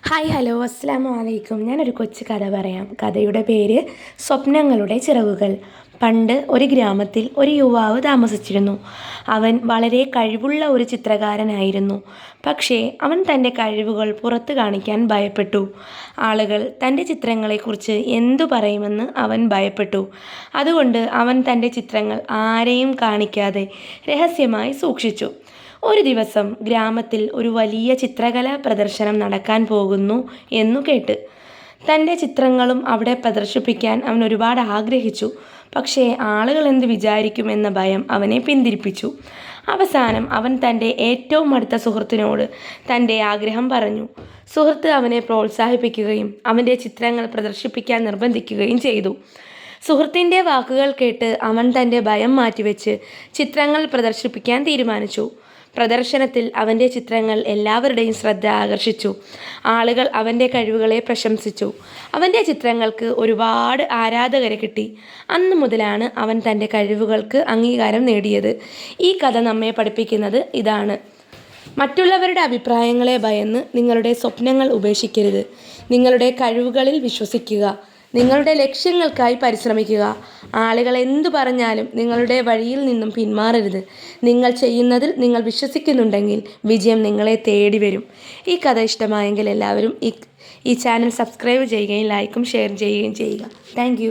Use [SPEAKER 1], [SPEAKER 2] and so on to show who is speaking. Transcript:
[SPEAKER 1] Hi hello അസ്സാം വലൈക്കും. ഞാനൊരു കൊച്ചു കഥ പറയാം. കഥയുടെ പേര് സ്വപ്നങ്ങളുടെ ചിറകുകൾ. പണ്ട് ഒരു ഗ്രാമത്തിൽ ഒരു യുവാവ് താമസിച്ചിരുന്നു. അവൻ വളരെ കഴിവുള്ള ഒരു ചിത്രകാരനായിരുന്നു. പക്ഷേ അവൻ തൻ്റെ കഴിവുകൾ പുറത്തു കാണിക്കാൻ ഭയപ്പെട്ടു. ആളുകൾ തൻ്റെ ചിത്രങ്ങളെക്കുറിച്ച് എന്തു പറയുമെന്ന് അവൻ ഭയപ്പെട്ടു. അതുകൊണ്ട് അവൻ തൻ്റെ ചിത്രങ്ങൾ ആരെയും കാണിക്കാതെ രഹസ്യമായി സൂക്ഷിച്ചു. ഒരു ദിവസം ഗ്രാമത്തിൽ ഒരു വലിയ ചിത്രകലാ പ്രദർശനം നടക്കാൻ പോകുന്നു എന്നു കേട്ട് തൻ്റെ ചിത്രങ്ങളും അവിടെ പ്രദർശിപ്പിക്കാൻ അവൻ ഒരുപാട് ആഗ്രഹിച്ചു. പക്ഷേ ആളുകൾ എന്ത് വിചാരിക്കുമെന്ന ഭയം അവനെ പിന്തിരിപ്പിച്ചു. അവസാനം അവൻ തൻ്റെ ഏറ്റവും അടുത്ത സുഹൃത്തിനോട് തൻ്റെ ആഗ്രഹം പറഞ്ഞു. സുഹൃത്ത് അവനെ പ്രോത്സാഹിപ്പിക്കുകയും അവൻ്റെ ചിത്രങ്ങൾ പ്രദർശിപ്പിക്കാൻ നിർബന്ധിക്കുകയും ചെയ്തു. സുഹൃത്തിൻ്റെ വാക്കുകൾ കേട്ട് അവൻ തൻ്റെ ഭയം മാറ്റിവെച്ച് ചിത്രങ്ങൾ പ്രദർശിപ്പിക്കാൻ തീരുമാനിച്ചു. പ്രദർശനത്തിൽ അവൻ്റെ ചിത്രങ്ങൾ എല്ലാവരുടെയും ശ്രദ്ധ ആകർഷിച്ചു. ആളുകൾ അവൻ്റെ കഴിവുകളെ പ്രശംസിച്ചു. അവൻ്റെ ചിത്രങ്ങൾക്ക് ഒരുപാട് ആരാധകരെ കിട്ടി. അന്നു മുതലാണ് അവൻ തൻ്റെ കഴിവുകൾക്ക് അംഗീകാരം നേടിയത്. ഈ കഥ നമ്മെ പഠിപ്പിക്കുന്നത് ഇതാണ്: മറ്റുള്ളവരുടെ അഭിപ്രായങ്ങളെ ഭയന്ന് നിങ്ങളുടെ സ്വപ്നങ്ങൾ ഉപേക്ഷിക്കരുത്. നിങ്ങളുടെ കഴിവുകളിൽ വിശ്വസിക്കുക. നിങ്ങളുടെ ലക്ഷ്യങ്ങൾക്കായി പരിശ്രമിക്കുക. ആളുകൾ എന്തു പറഞ്ഞാലും നിങ്ങളുടെ വഴിയിൽ നിന്നും പിന്മാറരുത്. നിങ്ങൾ ചെയ്യുന്നതിൽ നിങ്ങൾ വിശ്വസിക്കുന്നുണ്ടെങ്കിൽ വിജയം നിങ്ങളെ തേടി വരും. ഈ കഥ ഇഷ്ടമായെങ്കിൽ എല്ലാവരും ഈ ചാനൽ സബ്സ്ക്രൈബ് ചെയ്യുകയും ലൈക്കും ഷെയർ ചെയ്യുകയും ചെയ്യുക. താങ്ക്